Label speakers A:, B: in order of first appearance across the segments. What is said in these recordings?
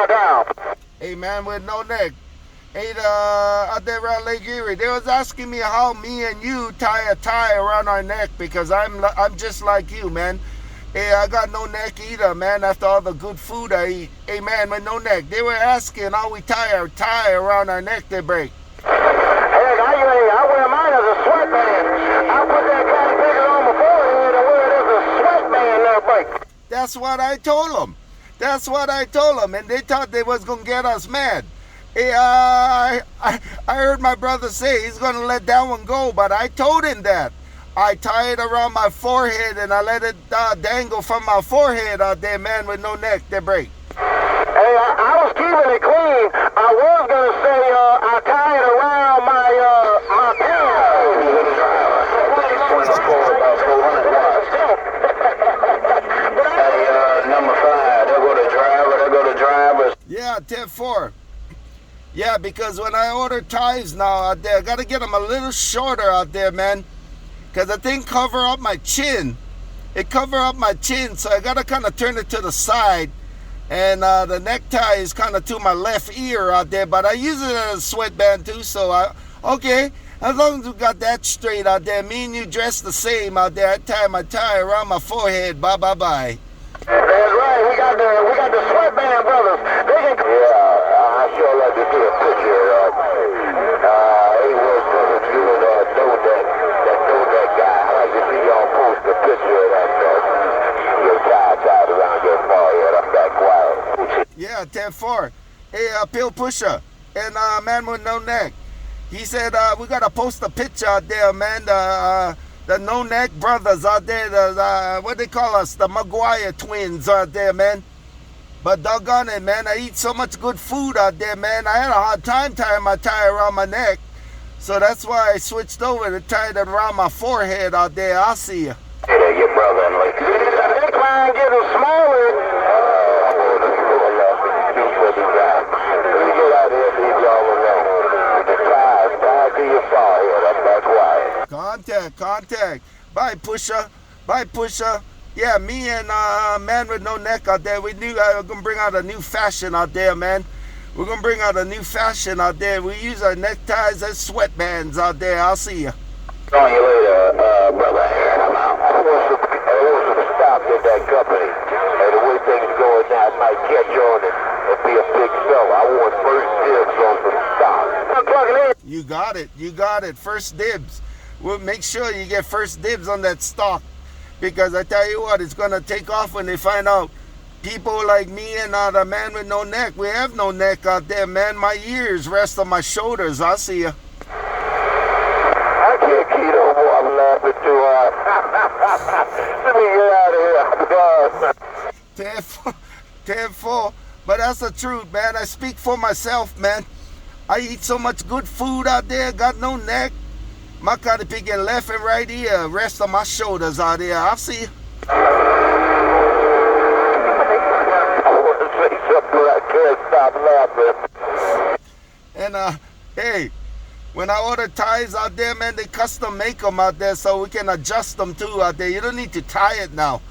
A: got down?
B: Hey, man, with no neck. Hey, out there around Lake Erie, they was asking me how me and you tie a tie around our neck because I'm just like you, man. Hey, I got no neck either, man, after all the good food I eat. Hey, man, with no neck. They were asking how we tie our tie around our neck, they break.
A: Heck, I wear mine as a sweatband. I put that kind of figure on my forehead and wear it as a sweatband there, break.
B: That's what I told them. That's what I told them, and they thought they was going to get us mad. Hey, I heard my brother say he's going to let that one go, but I told him that. I tie it around my forehead, and I let it dangle from my forehead out there, man, with no neck. They break.
A: Hey, I was keeping it clean. I was going to say I tie it around my Number 5, there go the driver.
B: Yeah, 10-4. Yeah, because when I order ties now out there, I got to get them a little shorter out there, man. Because the thing cover up my chin. It cover up my chin, so I got to kind of turn it to the side. And the necktie is kind of to my left ear out there, but I use it as a sweatband too, so okay. As long as we got that straight out there, me and you dress the same out there. I tie my tie around my forehead. Bye.
A: That's right. We got the sweatband brothers. They can. Yeah, I sure like to see a picture of. He was that guy. I like to see y'all post a picture of that. Your tie tied around your forehead. I'm that quiet.
B: Yeah, 10-4. Hey, Pill Pusher and Man with No Neck. He said we gotta post a picture out there, man. The No Neck brothers out there, what they call us, the Maguire twins out there, man. But doggone it, man, I eat so much good food out there, man. I had a hard time tying my tie around my neck. So that's why I switched over to tie it around my forehead out there. I'll see you.
A: Hey, your brother and like, the incline getting smaller. Get out here, leave y'all alone. The tie tied to your forehead. That's quiet.
B: Contact. Bye, Pusher. Yeah, me and Man with No Neck out there, we're going to bring out a new fashion out there, man. We're going to bring out a new fashion out there. We use our neckties as sweatbands out there. I'll see you.
A: On you later, brother. I'm out. I want some stock in that company. And the way things going now, I might catch on and be a big seller. I want first dibs on some stock. I'm plugging in.
B: You got it. First dibs. We'll make sure you get first dibs on that stock. Because I tell you what, it's going to take off when they find out people like me and the Man with No Neck. We have no neck out there, man. My ears rest on my shoulders. I'll see you.
A: I can't keep no more. I'm laughing too hard. Let me get out of here.
B: 10-4. But that's the truth, man. I speak for myself, man. I eat so much good food out there. Got no neck. My kind of picking left and right ear rest on my shoulders out there. I'll see you.
A: I want to say something, but I can't stop laughing.
B: And, hey, when I order ties out there, man, they custom make them out there so we can adjust them too out there. You don't need to tie it now.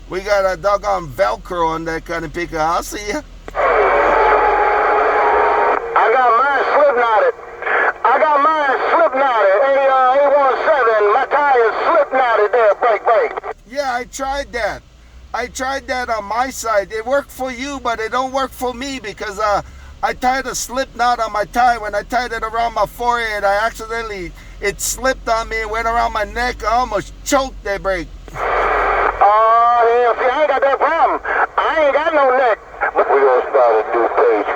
B: We got a doggone Velcro on that kind of picker. I'll see you.
A: I got mine slip knotted. A117. My tie is slip knotted there. Break.
B: Yeah, I tried that. On my side. It worked for you, but it don't work for me because I tied a slip knot on my tie. When I tied it around my forehead, it slipped on me and went around my neck. I almost choked that break.
A: Oh, yeah, see, I ain't got that problem. I ain't got no neck. We're going to start a new page